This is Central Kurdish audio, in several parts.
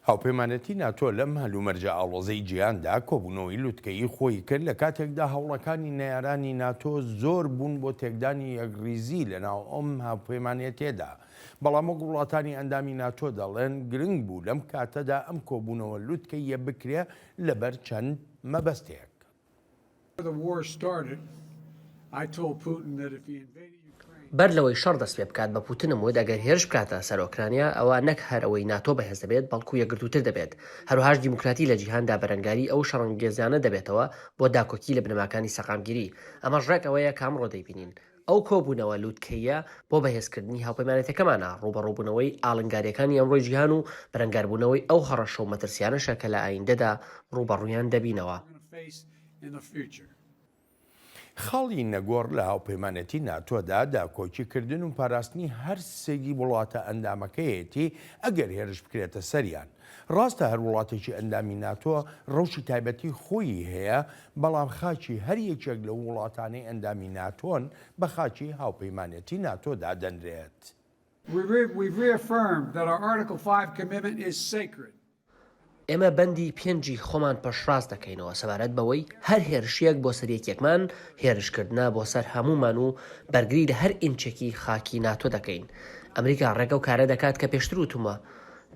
هاوپەیمانەتی ناتۆ لەم هەلومەرجە ئاڵۆزەی جیهاندا کۆبوونەوەی لوتکەیی خۆی کرد لە کاتێکدا هەوڵەکانی نەیارانی ناتۆ زۆر بوون بۆ تێکدانی یەکریزی لەناو ئەم هاوپەیمانێتێدا. بەڵام وەک وڵاتانی ئەندامی ناتۆ دەڵێن گرنگ بوو لەم کاتەدا ئەم کۆبوونەوە لوتکەیە بکرێ لەبەر چەند مەبەستێک. بەر لەوەی شەڕ دەست پێ بکات بە پوتنم وت ئەگەر هێرش بکاتە سەر ئۆکرانیا ئەوە نەک هەر ئەوەی ناتۆ بەهێز دەبێت بەڵکو یەکگرتووتر دەبێت. هەروەهاش دیموکراتی لە جیهاندا بەرەنگاری ئەو شەڕەنگێزیانە دەبێتەوە بۆ داکۆکی لە بنەماکانی سەقامگیری. ئەمە ڕێک ئەوەیە کامڕۆ دەیبینین ئەو کۆبوونەوە لوتکەیە بۆ بەهێزکردنی هاوپەیمانێتەکەمانە ڕوبەڕووبوونەوەی ئاڵنگاریەکانی ئەمڕۆی جیهان و بەرەنگاربوونەوەی ئەو هەڕەشە و مەترسیانەشە کە لە ئایندەدا ڕوبەڕوویان دەبینەوە. خاڵی نەگۆڕ لە هاوپەیمانەتی ناتۆدا داکۆکیکردن و پاراستنی هەر سێگی وڵاتە ئەندامەکەیەتی ئەگەر هێرش بکرێتە سەریان. ڕاستە هەر وڵاتێکی ئەندامی ناتۆ ڕەوشی تایبەتی خۆی هەیە، بەڵام خاچی هەر یەکێک لە وڵاتانەی ئەندامی ناتۆن بە خاچی هاوپەیمانەتی ناتۆدا دەنرێت. ئێمە بەندی پێنجی خۆمان پەشڕاست دەکەینەوە سەبارەت بەوەی هەر هێرشیەک بۆ سەرەکیەکمان هێرشکردنە بۆ سەر هەمومان و بەرگری لە هەر ئینچێکی خاکی ناتۆ دەکەین. ئەمریکا ڕێگە و کارە دەکات کە پێشتر وتومە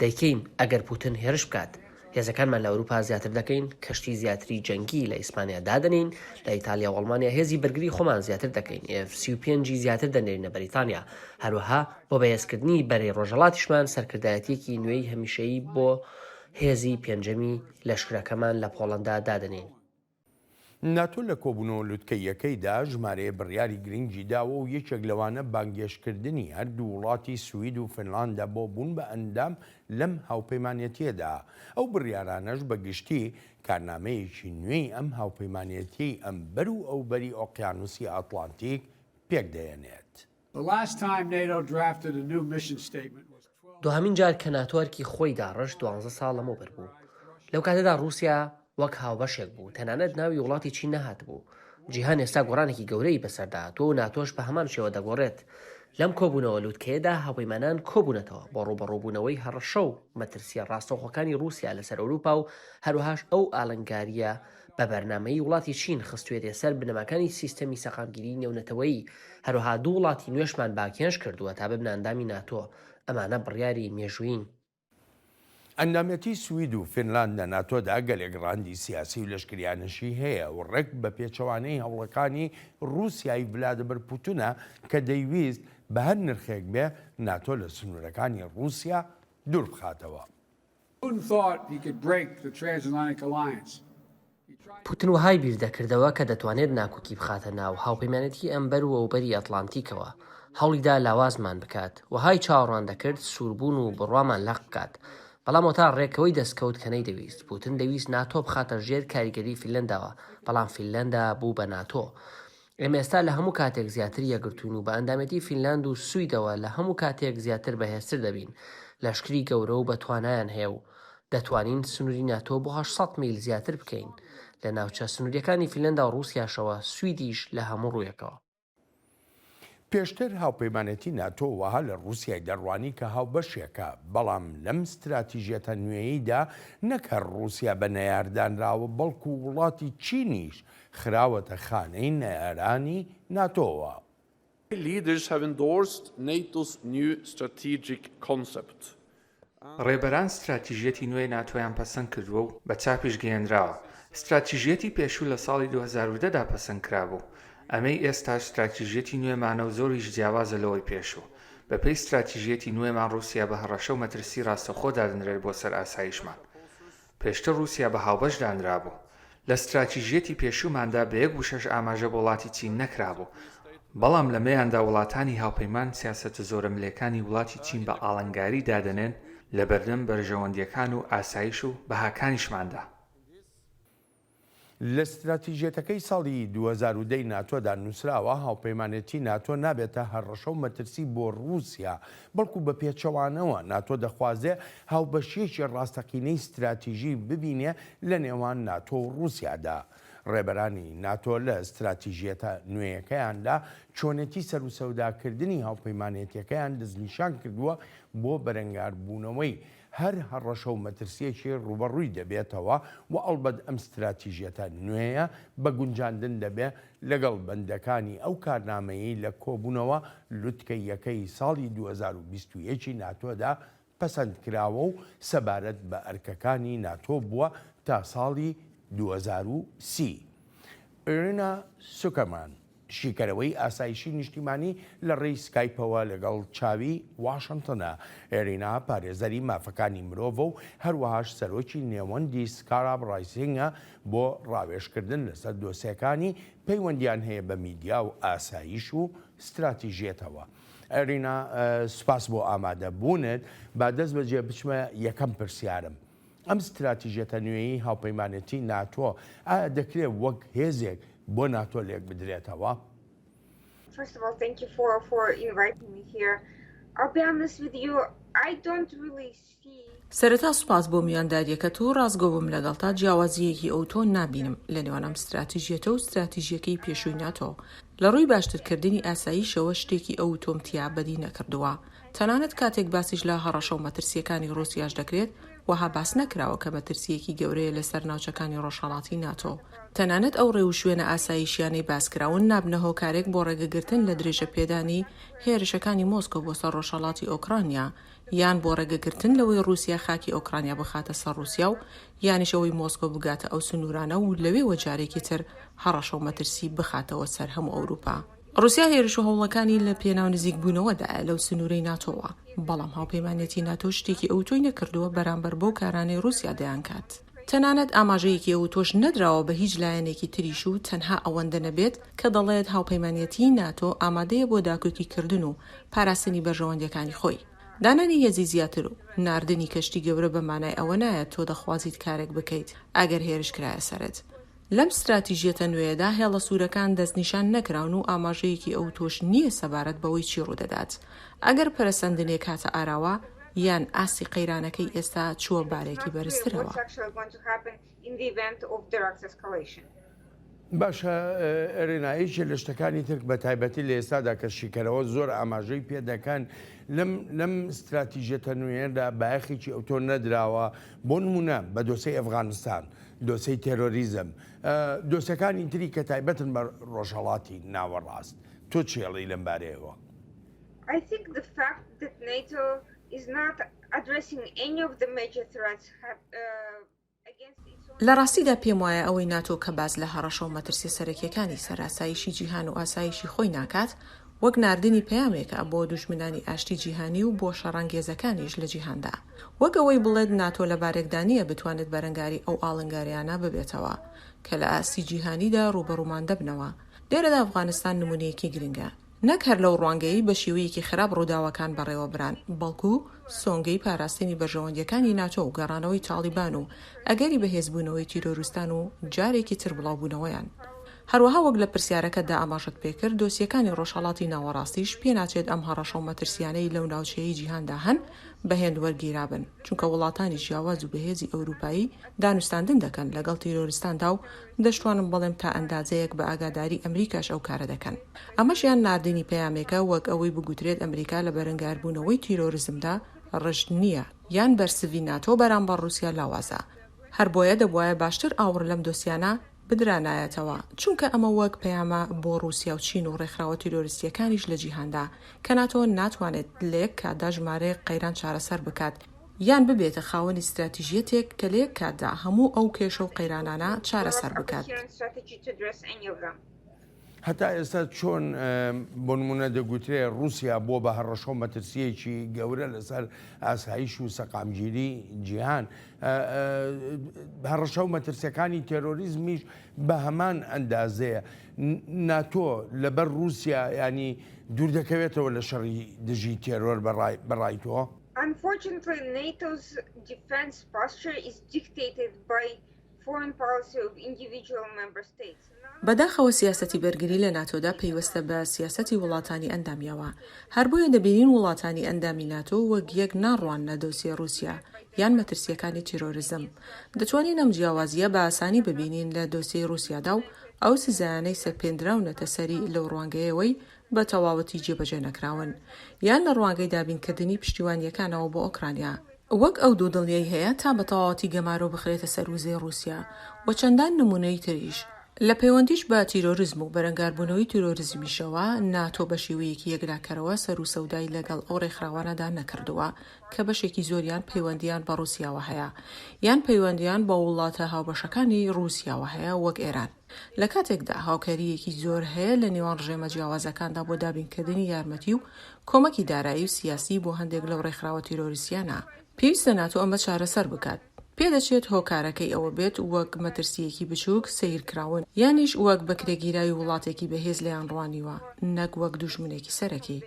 دەیکەین ئەگەر پوتن هێرش بکات. هێزەکانمان لە ئەوروپا زیاتر دەکەین، کەشتی زیاتری جەنگی لە ئیسپانیا دادنین، لە ئیتالیا و ئەڵمانیا هێزی بەرگری خۆمان زیاتر دەکەین، F-35 زیاتر دەنێرینە بەریتانیا. هەروەها بۆ بەهێزکردنی بەرەی ڕۆژهەڵاتیشمان سەرکردایەتیەکی نوێی هەمیشەیی بۆ هێزی پێنجەمی لەشکرەکەمان لە پۆڵەندا دادنین. ناتۆ لە کۆبوونەوە لوتکەیەکەیدا ژمارەیە بڕیاری گرنگی داوە و یەکێک لەوانە بانگێشکردنی هەردوو وڵاتی سوید و فنلاندا بۆ بوون بە ئەندام لەم هاوپەیمانێتیەدا. ئەو بڕیارانەش بەگشتی کارنامەیەکی نوێی ئەم هاوپەیمانێتی ئەمبەر و ئەوبەری ئۆقیانوسی ئاتلانتیک پێک دەێنێت. دوهەمین جار کە ناتۆرکی خۆی داڕشت 12 ساڵ لەمەوبەر بوو. لەو کاتەدا رووسیا وەک هاوبەشێک بوو، تەنانەت ناوی وڵاتی چین نەهات بوو. جیهان ئێستا گۆڕانێکی گەورەی بەسەرداهاتوە و ناتۆش بە هەمان شێوە دەگۆڕێت. لەم کۆبوونەوە لوتکەیەدا هاوپەیمانان کۆبوونەتەوە بۆ ڕوبەڕووبوونەوەی هەڕەشە و مەترسیە ڕاستەوخۆکانی رووسیا لەسەر ئەوروپا و هەروەهاش ئەو ئاڵنگاریە بە بەرنامەی وڵاتی چین خستوێتە سەر بنەماکانی سیستەمی سەقامگیری نێونەتەوەیی. هەروەها دوو وڵاتی نوێشمان باکێنش کردووە تا ببنە ئەندامی ناتۆ. ئەمانە بڕیاری مێژووین. ئەندامەتی سوید و فینلاند لە ناتۆدا گەلێک ڕاندی سیاسی و لەشکریانشی هەیە و ڕێک بە پێچەوانەی هەوڵەکانی رووسیای ڤلادیمیر پوتینە کە دەیویست بە هەر نرخێک بێ ناتۆ لە سنوورەکانی رووسیا دوور بخاتەوە. پوتین وهای بیر دەکردەوە کە دەتوانێت ناکۆکی بخاتە ناو هاوپەیمانەتی ئەمبەر و ئەوبەری ئەتلانتیکەوە، هەوڵیدا لاوازمان بکات، وهای چاوەڕوان دەکرد سووربوون و بڕوامان لەق بکات. بەڵام تا ڕێکەوەی دەستکەوت کە نەیدەویست. پوتین دەویست ناتۆ بخاتە ژێر کاریگەری فینلەندەوە، بەڵام فینلەندا بوو بە ناتۆ. ئێمە ئێستا لە هەموو کاتێک زیاتر یەکگرتوون و بە ئەندامەتی فینلاند و سویدەوە لە هەموو کاتێک زیاتر بەهێزتر دەبین. لەشکری گەورە و بە توانایان هەیە و دەتوانین سنووری ناتۆ بۆ 800 میل زیاتر بکەین. لە ناوچە سنووریەکانی فینلەندا و رووسیاشەوە سویدیش لە هەموو ڕوویەکەوە. پێشتر هاوپەیمانەتی ناتۆ وەها لە رووسیای دەڕوانی کە هاوبەشێکە، بەڵام لەم استراتیژیەتە نوێیەدا نەک هەر رووسیا بە نەیاردانراوە بەڵکو وڵاتی چینیش خراوەتە خانەی نەیارانی ناتۆوە. Leaders have endorsed NATO's new strategic concept. ڕێبەران استراتیژیەتی نوێی ناتۆیان پەسەند کردووە و بە چاپیش گەیەنراوە. استراتیژیەتی پێشوو لە ساڵی 2010دا پەسەند کرابوو. ئەمەی ئێستا استراتیژیەتی نوێمانە و زۆریش جیاوازە لەوەی پێشوو. بەپێی استراتیژیەتی نوێمان رووسیا بە هەڕەشە و مەترسی ڕاستەوخۆ دادنرێت بۆ سەر ئاسایشمان. پێشتر رووسیا بە هاوبەش دانرابوو. لە استراتیژیەتی پێشووماندا بە 1/6 ئاماژە بۆ وڵاتی چین نەکرابوو. بەڵام لەمەیاندا وڵاتانی هاوپەیمان سیاسەتە زۆرەملەکانی وڵاتی چین بە ئاڵنگاری دادەنێن لە بەردەم بەرژەوەندیەکان و ئاسایش و بەهاکانیشماندا. لە استراتیژیەتەکەی ساڵی 2010 ناتۆدا نووسراوە هاوپەیمانەتی ناتۆ نابێتە هەڕەشە و مەترسی بۆ رووسیا، بەڵکو بە پێچەوانەوە ناتۆ دەخوازێ هاوبەشیەکی ڕاستەقینەی استراتیژی ببینێ لە نێوان ناتۆ و رووسیادا. ڕێبەرانی ناتۆ لە استراتیژیەتە نوێیەکەیاندا چۆنێتی سەر و سەوداکردنی هاوپەیمانێتیەکەیان دەستنیشان کردووە بۆ بەرەنگاربوونەوەی هەر هەڕەشە و مەترسیەکی ڕوبەڕووی دەبێتەوە و ئەڵبەت ئەم استراتیژیەتە نوێیە بە گونجاندن دەبێ لەگەڵ بەندەکانی ئەو کارنامەیەی لە کۆبوونەوە لوتکە یەکەی ساڵی 2021 ناتۆدا پەسەند کراوە و سەبارەت بە ئەرکەکانی ناتۆ بووە تا ساڵی 2030. ئێرنا سوکەمان شیکەرەوەی ئاسایشی نیشتیمانی لە ڕێی سکایپەوە لەگەڵ چاوی واشنتنە. ئێرینا پارێزەری مافەکانی مرۆڤ و هەروەهاش سەرۆکی نێوەندی سکاراب ڕایسینگە بۆ ڕاوێژکردن لەسەر دۆسیەکانی پەیوەندیان هەیە بە میدیا و ئاسایش و استراتیژیەتەوە. ئەرینا سوپاس بۆ ئامادەبوونت با دەست بەجێ بچمە یەکەم پرسیارم. ئەم استراتیژیەتە نوێیی هاوپەیمانەتی ناتۆ ئایا دەکرێت وەک هێزێک بۆ ناتۆ لێک بدرێتەوە؟ First of all, thank you for inviting me here. I'll be honest with you, I don't really see. سەرەتا سوپاس بۆ میانداریەکەت و ڕازگۆ بووم لەگەڵ تا جیاوازیەکی ئەو تۆ نابینم لە نێوان ئەم استراتیژیەتە و استراتیژیەکەی پێشووی ناتۆ. لە ڕووی باشترکردنی ئاساییشەوە شتێکی ئەو تۆمتیا بەدی نەکردووە. تەنانەت کاتێک باسیش لە هەڕەشە و مەترسیەکانی ڕووسیاش دەکرێت وەها باس نەکراوە کە مەترسیەکی گەورەیە لەسەر ناوچەکانی ڕۆژهەڵاتی ناتۆ. تەنانەت ئەو ڕێو شوێنە ئاسایشیانەی باسکراون نابنە هۆکارێک بۆ ڕێگەگرتن لە درێژە پێدانی هێرشەکانی مۆسکۆ بۆ سەر ڕۆژهەڵاتی ئۆکرانیا یان بۆ ڕێگەگرتن لەوەی رووسیا خاکی ئۆکرانیا بخاتە سەر رووسیا و یانیشەوەی مۆسکۆ بگاتە ئەو سنوورانە و لەوێ وەجارێکی تر هەڕەشە و مەترسی بخاتەوە سەر هەموو ئەوروپا. رووسیا هێرش و هەوڵەکانی لە پێناو نزیک بوونەوەدایە لەو سنوورەی ناتۆوە، بەڵام هاوپەیمانێتی ناتۆ شتێکی ئەو تۆی نەکردووە بەرامبەر بۆ کارانەی رووسیا دەیان کات. تەنانەت ئاماژەیەکی ئەو تۆش نەدراوە بە هیچ لایەنێکی تریش و تەنها ئەوەندە نەبێت کە دەڵێت هاوپەیمانێتی ناتۆ ئامادەیە بۆ داکوتیکردن و پاراستنی بەرژەوەندەکانی خۆی. دانانی هێزی زیاتر و ناردنی کەشتی گەورە بە مانای ئەوە نایەت تۆ دەخوازیت کارێک بکەیت ئەگەر هێرش کرایە سەرت. لەم استراتیژیەتە نوێیەدا هێڵە سوورەکان دەستنیشان نەکراون و ئاماژەیەکی ئەو تۆش نییە سەبارەت بەوەی چی ڕوودەدات. ئەگەر پەرەسەندنێک هاتە ئاراوە یان ئاسی قەیرانەکەی ئێستا چووە بارێکی بەرزترەوە. باشە ئەرێناییشە لە شتەکانی ترک بە تایبەتی لە ئێستادا کە شیکەرەوە زۆر ئاماژەی پێدەکەن لەم استراتیژیەتە نوێیەدا بایەخێکی ئەو تۆ نەدراوە. بۆ نمونە بە دۆسەی ئەفغانستان، دۆسەی تێرۆریزم، دۆسەکانی تری کە تایبەتن بە ڕۆژهەڵاتی ناوەڕاست. تۆ چێڵی لەم بارەیەوە؟ I think the fact that NATO is not addressing any of the major threats against its own. لە ڕاستیدا پێم وایە ئەوەی ناتۆ کە باز لە هەڕەشە و مەترسیە سەرەکیەکانی سەراسایشی جیهان و ئاسایشی خۆی ناکات، وەک ناردنی پەیامێکە بۆ دوژمنانی ئاشتی جیهانی و بۆ شەڕەنگێزەکانیش لە جیهاندا. وەک ئەوەی بڵێت ناتۆ لە بارێکدانیە بتوانێت بەرەنگاری ئەو ئاڵنگاریانە ببێتەوە کە لە ئاستی جیهانیدا ڕوبەڕوومان دەبنەوە. لێرەدا ئەفغانستان نمونەیەکی گرنگە، نەک هەر لەو ڕوانگەی بە شێوەیەکی خراپ ڕووداوەکان بەڕێوەبران، بەڵکو سۆنگەی پاراستنی بەرژەوەندیەکانی ناتۆ و گەڕانەوەی تاڵیبان و ئەگەری بەهێزبوونەوەی تیرۆریستان و جارێکی تر بڵاوبوونەوەیان. هەروەها وەک لە پرسیارەکەتدا ئاماژەت پێکرد، دۆسیەکانی ڕۆژهەڵاتی ناوەڕاستیش پێناچێت ئەم هەڕەشە و مەترسیانەی لەو ناوچەیەی جیهاندا هەن بەهێند وەرگیرابن، چونکە وڵاتانی جیاواز و بەهێزی ئەوروپایی دانوستاندن دەکەن لەگەڵ تیرۆریستاندا و دەشتوانم بەڵێم تا ئەندازەیەک بە ئاگاداری ئەمریکاش ئەو کارە دەکەن. ئەمەشیان ناردنی پەیامێکە وەک ئەوەی بگوترێت ئەمریکا لە بەرەنگاربوونەوەی تیرۆریزمدا ڕشت نییە یان بەرسڤی ناتۆ بەرامبەر رووسیا لاوازە. هەر بۆیە دەبوایە باشتر ئاور لەم دۆسیانە بدرانایەتەوە، چونکە ئەمە وەک پەیامە بۆ رووسیا و چین و ڕێکخراوە تیرۆریستیەکانیش لە جیهاندا کە ناتۆ ناتوانێت لێک کاتدا ژمارەیەک قەیران چارەسەر بکات یان ببێتە خاوەنی استراتیژیەتێک کە لێک کاتدا هەموو ئەو کێشە و قەیرانانە چارەسەر بکات. هەتا ئێستا چۆن بۆ نمونە دەگوترێت رووسیا بۆ بە هەڕەشە و مەترسیەکی گەورە لەسەر ئاسایش و سەقامگیری جیهان، هەڕەشە و مەترسیەکانی تێرۆریزمیش بە هەمان ئەندازەیە. ناتۆ لەبەر رووسیا ینی دوور دەکەوێتەوە لە شەڕی دژی تێرۆر بەڕای تۆ؟ Unfortunately, NATO's defense posture is dictated by foreign policy of individual member states. بەداخەوە سیاسەتی بەرگری لە ناتۆدا پەیوەستە بە سیاسەتی وڵاتانی ئەندامیەوە. هەر بۆیە دەبینین وڵاتانی ئەندامی ناتۆ وەک یەک ناڕوان نەدۆسیە رووسیا یان مەترسیەکانی تیرۆریزم. دەتوانین ئەم جیاوازیە بە ئاسانی ببینین لە دۆسیەی رووسیادا و ئەو سزایانەی سەرپێنراونەتە سەری لەو ڕوانگەیەوەی بە تەواوەتی جێبەجێ نەکراون یان لە ڕوانگەی دابینکردنی پشتیوانیەکانەوە بۆ ئۆکرانیا. وەک ئەو دوو دڵنیەی هەیە تا بە تەواوەتی گەمارۆ بخرێتە سەر وزەی رووسیا و چەندان نمونەی تریش. لە پەیوەندیش بە تیرۆریزم و بەرەنگاربوونەوەی تیرۆریزمیشەوە ناتۆ بە شێوەیەکی یەکلاکەرەوە سەر و سەودای لەگەڵ ئەو ڕێکخراوانەدا نەکردووە کە بەشێکی زۆریان پەیوەندیان بە رووسیاوە هەیە یان پەیوەندیان بە وڵاتە هاوبەشەکانی رووسیاوە هەیە وەک ئێران. لە کاتێکدا هاوکاریەکی زۆر هەیە لە نێوان ڕژێمە جیاوازەکاندا بۆ دابینکردنی یارمەتی و کۆمەکی دارایی و سیاسی بۆ هەندێک لەو ڕێکخراوە تیرۆریسیانە. پێویستە ناتۆ ئەمە چارەسەر بکات. پێدەچێت هۆکارەکەی ئەوە بێت وەک مەترسیەکی بچووک سیرکراون یانیش وەک بەکرێگیراوی وڵاتێکی بەهێز لەیان ڕوانیوە نەک وەک دوژمنێکی سەرەکی.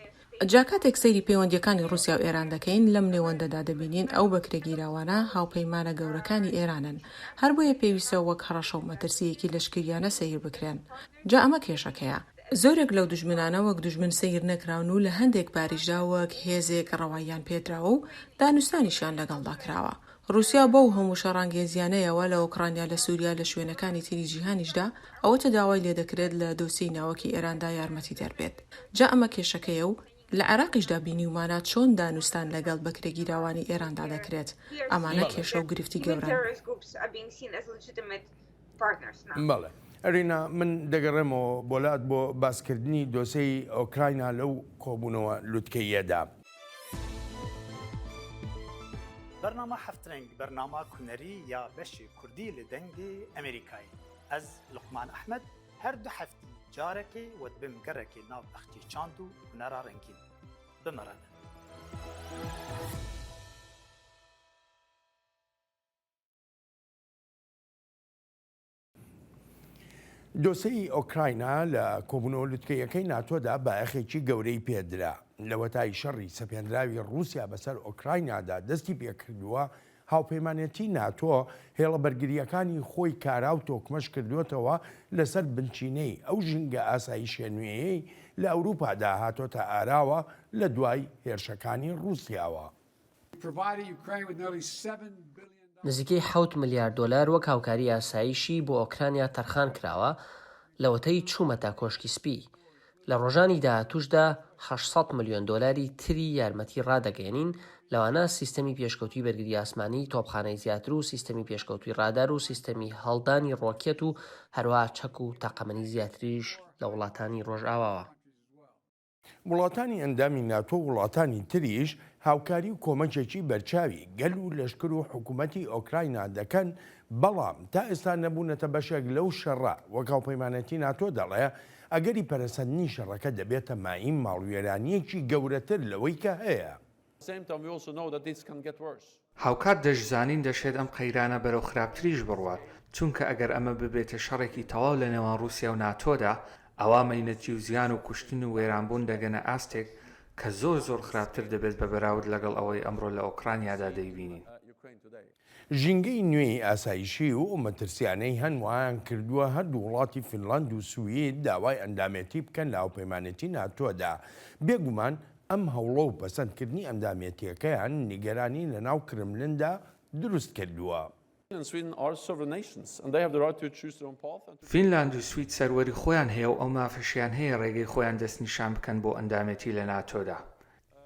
جاکاتێک سەیری پەیوەندیەکانی رووسیا و ئێران دەکەین لەم نێوەندەدا دەبینین ئەو بەکرێگیراوانە هاوپەیمانە گەورەکانی ئێرانن هەر بۆیە پێویستە وەک هەڕەشە و مەترسیەکی لەشکریانە سەیر بکرێن. جا ئەمە کێشەکەیە. زۆرێک لەو دوژمنانە وەک دوژمن سەیر نەکراون و لە هەندێک باریشدا وەک هێزێک ڕەواییان پێدراوە و دانوستانیشیان لەگەڵدا کراوە. رووسیا بەو هەموو شەڕانگێزیانەیەوە لە ئۆکرانیا لە سووریا لە شوێنەکانی تری جیهانیشدا ئەوەتە داوای لێ دەکرێت لە دۆسیی ناوەکی ئێراندا یارمەتی دەربێت. جا ئەمە کێشەکەیە و لە عێراقیشدا بینیومانە چۆن دانوستان لەگەڵ بەکرێگیراوانی ئێراندا دەکرێت. ئەمانە کێشە و گرفتی گەورن. بەڵێ ئەرینا من دەگەڕێمەوە بۆلات بۆ باسکردنی دۆسەی ئۆکراینیا لەو کۆبوونەوە لوتکەیەدا. برنامه هفترنگ برنامه کنری یا بشی کردی لدنگی امریکایی از لقمان احمد هر دو هفتی جارکی و بم گرکی ناو اختی چاندو نرا رنگین بمرن. دۆسەی ئۆکراینیا لە کۆبوونەوە لوتکەیەکەی ناتۆدا بایەخێکی گەورەی پێدرا لەوەتای شەڕی سەپێنراوی رووسیا بەسەر ئۆکراینیادا دەستی پێکردووە هاوپەیمانەتی ناتۆ هێڵە بەرگریەکانی خۆی کارا و تۆکمەش کردوێتەوە لەسەر بنچینەی ئەو ژینگە ئاسایشە نوێیەی لە ئەوروپادا هاتۆتە ئاراوە لە دوای هێرشەکانی رووسیاوە. نزیکەی 7 ملیارد دلار وەک هاوکاری ئاسایشی بۆ ئۆکرانیا تەرخان کراوە لەوەتەی چوومەتا کۆشکی سپی. لە ڕۆژانی داهاتووشدا 800 ملیۆن دلاری تری یارمەتی ڕادەگەێنین لەوانە سیستەمی پێشکەوتوی بەرگری ئاسمانی تۆپخانەی زیاتر و سیستەمی پێشکەوتوی ڕادار و سیستەمی هەڵدانی ڕۆکێت و هەروە چەک و تاقەمەنی زیاتریش لە وڵاتانی ڕۆژئاواوە. وڵاتانی ئەندامی ناتۆ وڵاتانی تریش هاوکاری و کۆمەکێکی بەرچاوی گەل و لەشکر و حکوومەتی ئۆکراینیا دەکەن بەڵام تا ئێستا نەبوونەتە بەشێک لەو شەڕە وەک هاوپەیمانەتی ناتۆ دەڵێ ئەگەری پەرەسەندنی شەڕەکە دەبێتە مایم ماڵوێرانیەکی گەورەتر لەوەی کە هەیە. هاوکات دەشزانین دەشێت ئەم قەیرانە بەرەو خراپتریش بڕوات چونکە ئەگەر ئەمە ببێتە شەڕێکی تەواو لە نێوان رووسیا و ناتۆدا ئەوا مەینەتی و زیان و کوشتن و وێرانبوون دەگەنە ئاستێک کە زۆر زۆر خراپتر دەبێت بە بەراورد لەگەڵ ئەوەی ئەمڕۆ لە ئۆکرانیادا دەیبینین. ژینگەی نوێی ئاسایشی و مەترسیانەی هەنوایان کردووە هەردوو وڵاتی فینلاند و سوید داوای ئەندامەتی بکەن لە هاوپەیمانەتی ناتۆدا. بێگومان ئەم هەوڵە و پەسەندکردنی ئەندامەتیەکەیان نیگەرانی لە ناو کرملندا دروست کردووە. فینلاند و سوید سەروەری خۆیان هەیە و ئەو مافەشیان هەیە ڕێگەی خۆیان دەستنیشان بکەن بۆ ئەندامەتی لە ناتۆدا.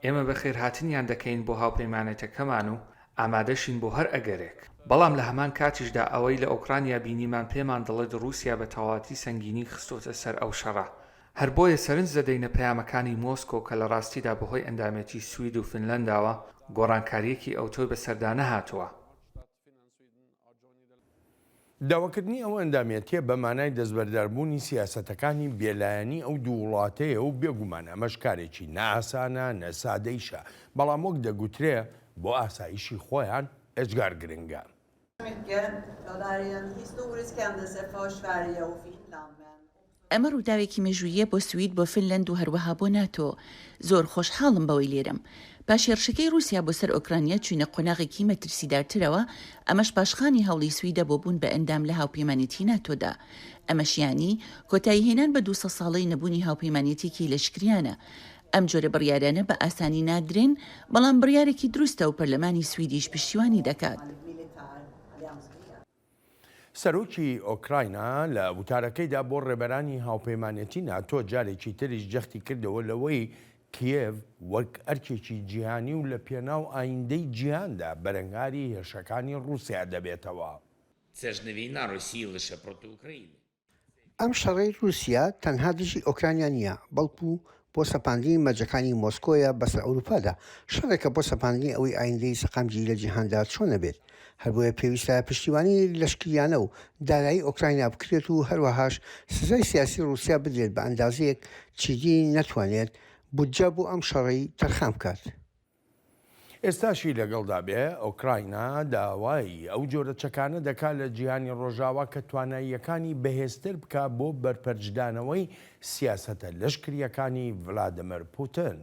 ئێمە بەخێرهاتنیان دەکەین بۆ هاوپەیمانەتەکەمان و ئامادەشین بۆ هەر ئەگەرێک. بەڵام لە هەمان کاتیشدا ئەوەی لە ئۆکرانیا بینیمان پێمان دەڵێت رووسیا بە تەواتی سەنگینی خستۆتە سەر ئەو شەڕە. هەر بۆیە سەرنج دەدەینە پەیامەکانی مۆسکۆ کە لە ڕاستیدا بەهۆی ئەندامەتی سوید و فینلەنداوە گۆڕانکاریەکی ئەوتۆی بەسەردانە هاتووە. داواکردنی ئەو ئەندامەتیە بە مانای دەستبەرداربوونی سیاسەتەکانی بێلایەنی ئەو دوو وڵاتەیە و بێگومان ئەمەش کارێکی نەئاسانە نەسادەیشە بەڵام وەک دەگوترێ بۆ ئاسایشی خۆیان ئەجگار گرنگە. ئەمە ڕووداوێکی مێژوویە بۆ سوید بۆ فینلەند و هەروەها بۆ ناتۆ. زۆر خۆشحاڵم بەوەی لێرم. پاش هێرشەکەی رووسیا بۆ سەر ئۆکرانیا چوینە قۆناغێکی مەترسیدارترەوە ئەمەش پاشخانی هەوڵی سویدە بۆ بوون بە ئەندام لە هاوپەیمانێتی ناتۆدا. ئەمەشیانی کۆتایی هێنان بە 200 ساڵەی نەبوونی هاوپەیمانێتێکی لەشکریانە. ئەم جۆرە بڕیارانە بە ئاسانی نادرێن بەڵام بڕیارێکی دروستە و پەرلەمانی سویدیش پشتیوانی دەکات. سەرۆکی ئۆکراینە لە وتارەکەیدا بۆ ڕێبەرانی هاوپەیمانەتی ناتۆ جارێکی تریش جەختی کردەوە لەوەی کیێڤ وەک ئەرکێکی جیهانی و لە پێناو ئایندەی جیهاندا بەرەنگاری هێرشەکانی رووسیا دەبێتەوە. ئەم شەڕەی رووسیا تەنها دژی ئۆکرانیا نییە بەڵکو بۆ سەپاندنی مەرجەکانی مۆسکۆیە بەسەر ئەوروپادا، شەڕێکە بۆ سەپاندنی ئەوەی ئایندەی سەقامجی لە جیهاندا چۆنە بێت. هەر بۆیە پێویستە پشتیوانی لەشکریانە و دارایی ئۆکراینیا بکرێت و هەروەهاش سزای سیاسی رووسیا بدرێت بە ئەندازەیەک چیدی نەتوانێت بودجە بۆ ئەم شەڕەی تەرخام بکات. ئێستاشی لەگەڵدا بێ ئۆکراینە داوای ئەو جۆرە چەکانە دەکات لە جیهانی ڕۆژاوا کە تواناییەکانی بەهێزتر بکە بۆ بەرپەرجدانەوەی سیاسەتە لەشکریەکانی ڤلادیمیر پوتین.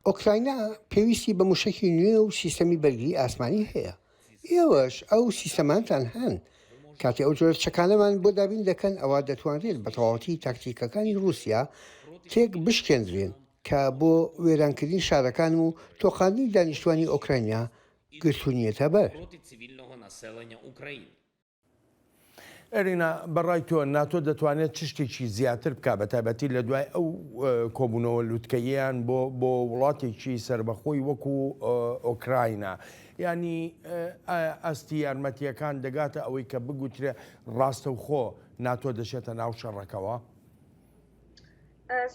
ئۆکراینە پێویستی بە موشکی نوێ و سیستەمی بەرگری ئاسمانی هەیە. ئێوەش ئەو سیستەمانتان هەن. کاتی ئەو جۆرە چەکانەمان بۆ دابین دەکەن ئەوە دەتوانرێت بە تەواوەتی تاکتیکەکانی رووسیا تێک بشکێنرێن کە بۆ وێرانکردنی شارەکان و تۆقاندنی دانیشتوانی ئۆکراینیا گرتوونیەتە بەر. ئەرینا بەڕای تۆ ناتۆ دەتوانێت چ شتێکی زیاتر بکە بە تایبەتی لە دوای ئەو کۆبوونەوە لووتکەییان بۆ وڵاتێکی سربەخۆی وەکو ئۆکراینە، ینی ئەستی یارمەتیەکان دەگاتە ئەوەی کە بگوترێ ڕاستەوخۆ ناتۆ دەچێتە ناو شەڕەکەوە؟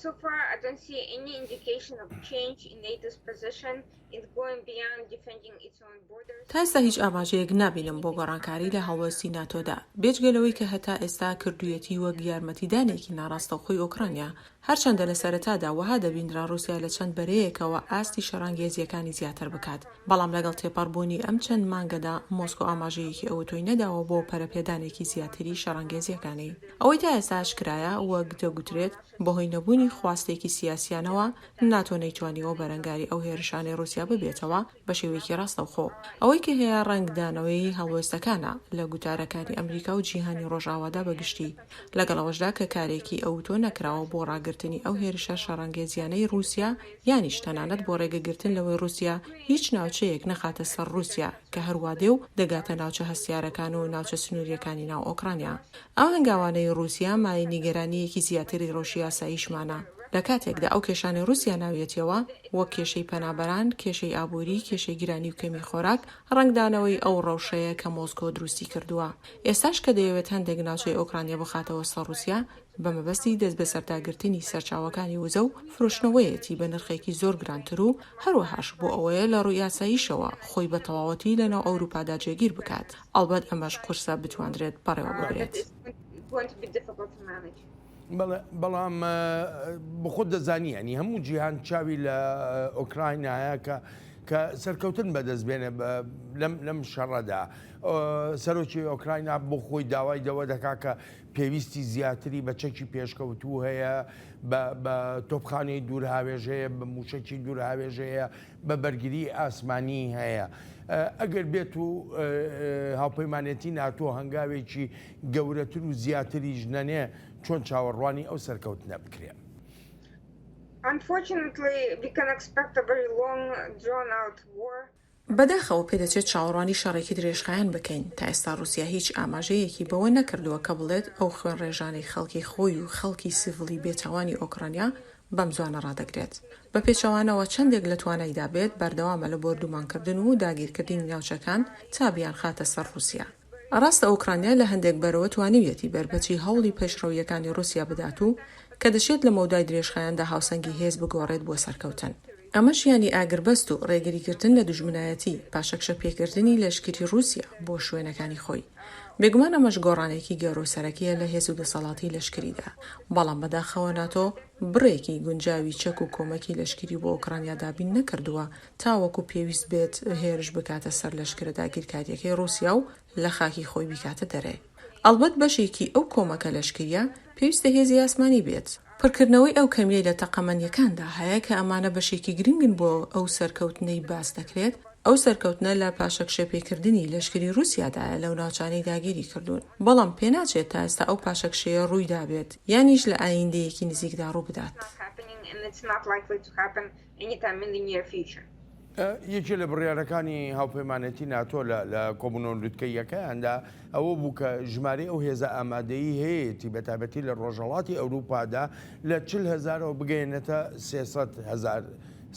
So far, I don't see any indication of change in NATO's position in going beyond defending its own borders. تا ئێستا هیچ ئاماژەیەک نابینم بۆ گۆڕانکاری لە هەڵوەستی ناتۆدا، بێجگەلەوەی کە هەتا ئێستا کردوویەتی وەک یارمەتیدانێکی ناڕاستەوخۆی ئۆکرانیا، هەرچەندە لە سەرەتادا وەها دەبیندرا رووسیا لە چەند بەرەیەکەوە ئاستی شەڕانگێزیەکانی زیاتر بکات، بەڵام لەگەڵ تێپەڕبوونی ئەم چەند مانگەدا مۆسکۆ ئاماژەیەکی ئەوتۆی نەداوە بۆ پەرەپێدانێکی زیاتری شەڕانگێزیەکانی. ئەوەی تا ئێستا ئاشکرایە وەک دەگوترێت بەهۆی نەبوونی خواستێکی سیاسیانەوە ناتۆ نەیتوانیەوە بەرەنگاری ئەو هێرشانەی رووسیا ببێتەوە بە شێوەیەکی ڕاستەوخۆ. ئەوەی کە هەیە ڕەنگدانەوەی هەڵوێستەکانە لە گوتارەکانی ئەمریکا و جیهانی ڕۆژاوادا بەگشتی، لەگەڵەوەشدا کە کارێکی ئەوتۆ نەکراوە بۆ ڕاگررتنی ئەو هێرشە شەڕانگێزیانەی رووسیا یانیش تەنانەت بۆ ڕێگەگرتن لەوەی رووسیا هیچ ناوچەیەک نەخاتە سەر رووسیا کە هەروادێ و دەگاتە ناوچە هەستیارەکان و ناوچە سنووریەکانی ناو ئۆکرانیا. ئەو هەنگاوانەی رووسیا مای نیگەرانیەکی زیاتری ڕۆژی یاساییشمانە لە کاتێکدا ئەو کێشانی رووسیا ناوێتیەوە وەک کێشەی پەنابەران، کێشەی ئابووری، کێشەی گرانی و کەمی خۆراک، ڕنگدانەوەی ئەو ڕەوشەیە کە مۆسکۆ دروستی کردووە. ئێستاش کە دەیەوێت هەندێک ناوچەی ئۆکرانیا بخاتەوە سەر رووسیا بە مەبەستی دەست بە سەرداگرتنی سەرچاوەکانی وزە و فرۆشتنەوەیەتی بە نرخێکی زۆر گرانتر و هەروەهاش بۆ ئەوەیە لە ڕووی یاساییشەوە خۆی بە تەواوەتی لەناو ئەوروپادا جێگیر بکات. ئەڵبەت ئەمەش قورسە بتوانرێت بەڕێوە ببرێت. بەڵام بخۆت دەزانی ینی هەموو جیهان چاوی لە ئۆکراینایە کە سەرکەوتن بەدەستبێنێ لەم شەڕەدا. سەرۆکی ئۆکراینە بۆ خۆی داوای دەوە دەکا کە پێویستی زیاتری بە چەکی پێشکەوتوو هەیە، بە تۆپخانەی دوورهاوێژەیە، بە موشکی دوورهاوێژەیە، بە بەرگری ئاسمانی هەیە. ئەگەر بێت و هاوپەیمانێتی ناتۆ هەنگاوێکی گەورەتر و زیاتریش نەنێ چۆن چاوەڕوانی ئەو سەرکەوتنە بکرێن؟ بەداخەوە پێدەچێت چاوەڕوانی شەڕێکی درێژخایەن بکەین. تا ئێستا رووسیا هیچ ئاماژەیەکی بەوە نەکردووە کە بڵێت ئەو خوێن ڕێژانەی خەڵکی خۆی و خەڵکی سیڤڵی بێتاوانی ئۆکرانیا بەم زوانە ڕادەگرێت. بە پێچەوانەوە چەندێک لە تواناییدا بێت بەردەوامە لە بۆردومانکردن و داگیرکردنی ناوچەکان تا بیان خاتە سەر رووسیا. ڕاستە ئۆکرانیا لە هەندێک بەرەوە توانیویەتی بەربەچی هەوڵی پێشڕەویەکانی رووسیا بدات و کە دەشێت لە مەودای درێژخایەندا هاوسەنگی هێز بگۆڕێت بۆ سەرکەوتن. ئەمەش ینی ئاگربەست و ڕێگریکردن لە دوژمنایەتی پاشەکشە پێکردنی لەشکری رووسیا بۆ شوێنەکانی خۆی. بێگومان ئەمەش گۆڕانێکی گەورۆسەرەکیە لە هێز و دەسەڵاتی لەشکریدا، بەڵام بەداخەوە ناتۆ بڕێکی گونجاوی چەک و کۆمەکی لەشکری بۆ ئۆکرانیا دابین نەکردووە تاوەکو پێویست بێت هێرش بکاتە سەر لەشکرە داگیرکاریەکەی رووسیا و لە خاکی خۆی بیکاتە دەرێ. ئەڵبەت بەشێکی ئەو کۆمەکە لەشکریە پێویستە هێزی ئاسمانی بێت. پڕکردنەوەی ئەو کەمیەی لە تەقەمەنیەکاندا هەیە کە ئەمانە بەشێکی گرنگن بۆ ئەو سەرکەوتنەی باس دەکرێت. ئەو سەرکەوتنە لە پاشەکشێپێکردنی لەشکری رووسیادایە لەو ناوچانەی داگیری کردوون بەڵام پێناچێت تا ئێستا ئەو پاشەکشەیە ڕوویدا بێت یانیش لە ئایندەیەکی نزیکدا ڕوو بدات. یەکێ لە بڕیارەکانی هاوپەیمانەتی ناتۆ لە کۆبوونەوە لووتکەیەکەیاندا ئەوە بوو کە ژمارەی ئەو هێزە ئامادەیی هەیەی بەتابەتی لە ڕۆژهەڵاتی ئەوروپادا لە 40,000ەوە بگەێنێتە 300,000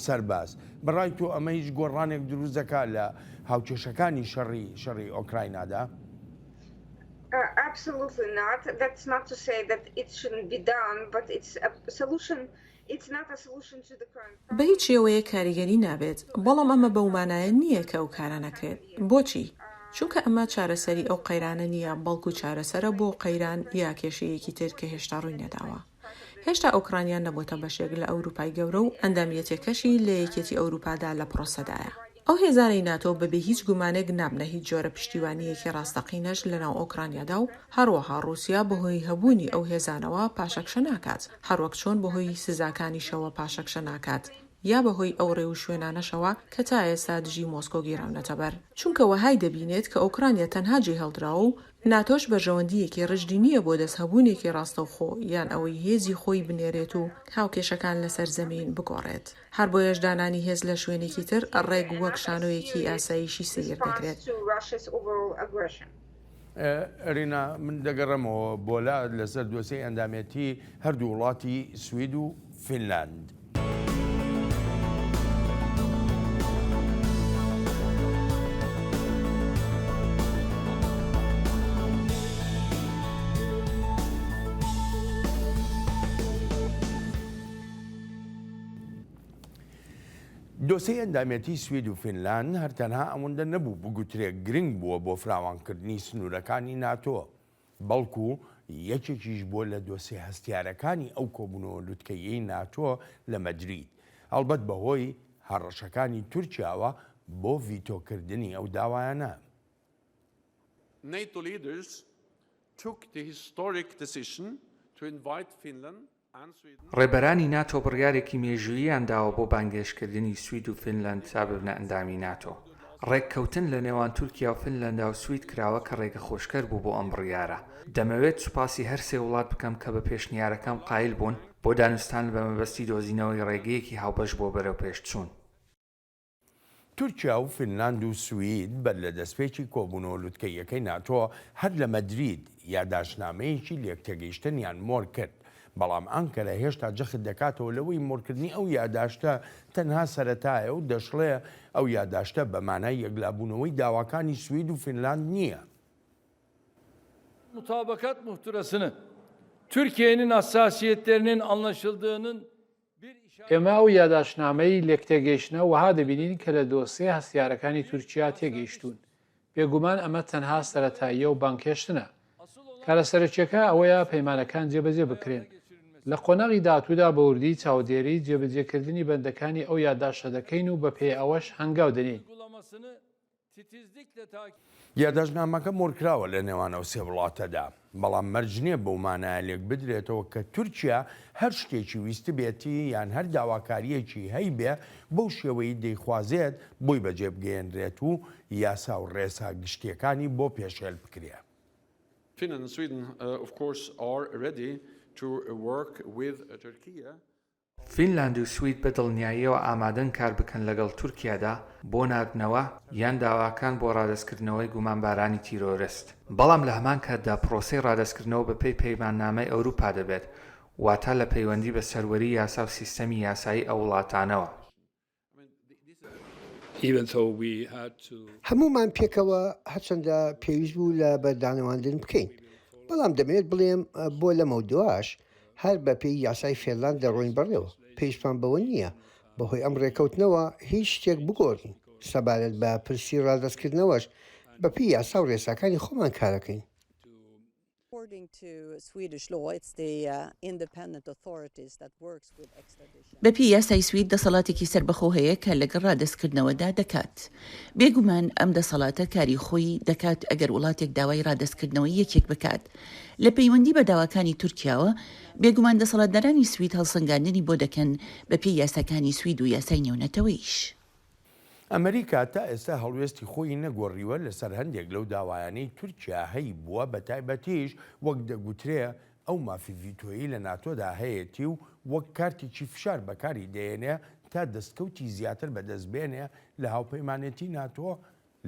سەرباز. بەڕای تۆ ئەمە هیچ گۆڕانێک دروست دەکات لە هاوکێشەکانی شەڕی ئۆکراینادا؟ Absolutely not. That's not to say that it shouldn't be done, but it's a solution. It's not a solution to the current problem. بە هیچ شێوەیە کاریگەری نابێت بەڵام ئەمە بەومانایە نییە کە ئەو کارە نەکرێت. بۆچی؟ چونکە ئەمە چارەسەری ئەو قەیرانە نییە بەڵکو چارەسەرە بۆ قەیران یا کێشەیەکی تر کە هێشتا ڕووی نەداوە. هێشتا ئۆکرانیان نەبووتە بەشێک لە ئەوروپای گەورە و ئەندامەتێکەشی لە یەکێتی ئەوروپادا لە پرۆسەدایە. ئەو هێزانەی ناتۆ بەبێ هیچ گومانێک نابنە هیچ جۆرە پشتیوانیەکی ڕاستەقینەش لەناو ئۆکرانیادا و هەروەها رووسیا بەهۆی هەبوونی ئەو هێزانەوە پاشەکشە ناکات هەروەک چۆن بەهۆی سزاکانیشەوە پاشەکشە ناکات یا بەهۆی ئەو ڕێو شوێنانەشەوە کە تا ئێستا دژی مۆسکۆ گیراونەتە بەر چونکە وەهای دەبینێت کە ئۆکرانیا تەنها جێ هەڵدراوە و ناتۆش بەرژەوەندیەکی ڕژدی نییە بۆ دەستهەبوونێکی ڕاستەوخۆ یان ئەوەی هێزی خۆی بنێرێت و هاوکێشەکان لەسەر زەمین بگۆڕێت هەر بۆ هێشدانانی هێز لە شوێنێکی تر ڕێک وەک شانۆیەکی ئاسایشی سیر دەکرێت. رینا من دەگەڕمەوە بۆلا لەسەر دۆسەی ئەندامەتی هەردوو وڵاتی سوید و فینلاند. دۆسەی ئەندامەتی سوید و فینلاند هەرتەنها ئەوەندە نەبوو بگوترێک گرنگ بووە بۆ فراوانکردنی سنوورەکانی ناتۆ بەڵکو یەکێکیش بۆ لە دۆسێ هەستیارەکانی ئەو کۆبوونەوە لووتکەیەی ناتۆ لە مەدرید هەڵبەت بەهۆی هەڕەشەکانی تورکیاوە بۆ ڤیتۆکردنی ئەو داوایانە. NATO leaders took the historic decision to invite Finland. ڕێبەرانی ناتۆ بڕیارێکی مێژووییان داوە بۆ بانگێشکردنی سوید و فینلاند تا ببنە ئەندامی ناتۆ. ڕێککەوتن لە نێوان تورکیا و فینلەندا و سوید کراوە کە ڕێگە خۆشکەر بوو بۆ ئەم بڕیارە. دەمەوێت سوپاسی هەر سێ وڵات بکەم کە بە پێشنیارەکەم قایل بوون بۆ دانوستان بە مەبەستی دۆزینەوەی ڕێگەیەکی هاوبەش بۆ بەرەو پێشچوون. تورکیا و فینلاند و سوید بەر لە دەستپێکی کۆبوونەوە لووتکەیەکەی ناتۆ هەر لە مەدرید یاداشنامەیەکی لێکتێگەیشتنیان مۆر کرد. بەڵام ئەنکەرە هێشتا جەخت دەکاتەوە لەوەی مۆرکردنی ئەو یاداشتە تەنها سەرەتایە و دەشڵێ ئەو یاداشتە بە مانای یەکلابوونەوەی داواکانی سوید و فینلاند نییە. Mutabakat muhtırasını Türkiye'nin hassasiyetlerinin anlaşıldığının ئێمە ئەو یاداشنامەی لێکتێگەیشتنە وەها دەبینین کە لە دۆسێ هەستیارەکانی تورکیا تێگەیشتون. بێگومان ئەمە تەنها سەرەتاییە و بانکێشتنە. کارە سەرچیەکە ئەوەیە پەیمانەکان جێبەجێ بکرێن. لە قۆناغی داهاتوودا بە وردی چاودێری جێبەجێکردنی بەندەکانی ئەو یاداشە دەکەین و بە پێی ئەوەش هەنگاو دەنین. یاداشنامەکە مۆرکراوە لە نێوان ئەو سێ وڵاتەدا بەڵام مەرجنیە بەومانایە لێک بدرێتەوە کە تورکیا هەر شتێکی ویستی بێتی یان هەر داواکاریەکی هەی بێ بەو شێوەی دەیخوازێت بۆی بەجێ بگەێنرێت و یاسا و ڕێسا گشتیەکانی بۆ پێشێل بکرێ. Finland and Sweden, of course, are ready to work with Turkey. فینلاند و سوید بە دڵنیاییەوە ئامادەن کار بکەن لەگەڵ تورکیادا بۆ نردنەوە یان داواکان بۆ ڕادستکردنەوەی گومانبارانی تیرۆریست. بەڵام لە هەمان کاتدا پرۆسەی ڕادستکردنەوە بە پێی پەیماننامەی ئەوروپا دەبێت واتە لە پەیوەندی بە سەروەری یاسا و سیستەمی یاسایی ئەو وڵاتانەوە. هەمومان پێکەوە هەرچەندە پێویست بوو لە بەردانەواندن بکەین بەڵام دەمێت بڵێم بۆ لەمە دواش هەر بە پێی یاسای فێرلاند دەڕۆین بەڕێوە پێیشمان بەوە نییە بەهۆی ئەم ڕێکەوتنەوە هیچ شتێک بگۆڕین سەبارەت بە پرسی ڕادستکردنەوەش بە پێی یاسا و ڕێساکانی خۆمان کارەکەین. بەپی یاسای سوید دەسەڵاتێکی سربەخۆ هەیە کە لەگەڵ ڕادستکردنەوەدا دەکات. بێگومان ئەم دەسەڵاتە کاری خۆی دەکات ئەگەر وڵاتێک داوای ڕادستکردنەوەی یەکێک بکات. لە پەیوەندی بە داواکانی تورکیاوە بێگومان دەسەڵاتدارانی سوید هەڵسەنگاندنی بۆ دەکەن بەپی یاساکانی سوید و یاسای نێونەتەوەیش. ئەمریکا تا ئێستا هەڵوێستی خۆی نەگۆڕیوە لەسەر هەندێک لەو داوایانەی تورکیا هەی بووە بە تایبەتیش وەک دەگوترێ ئەو مافی ڤیتۆیی لە ناتۆدا هەیەی و وەک کارتێکی فشار بەکاری دێنێ تا دەستکەوتی زیاتر بەدەستبێنێ لە هاوپەیمانێتی ناتۆ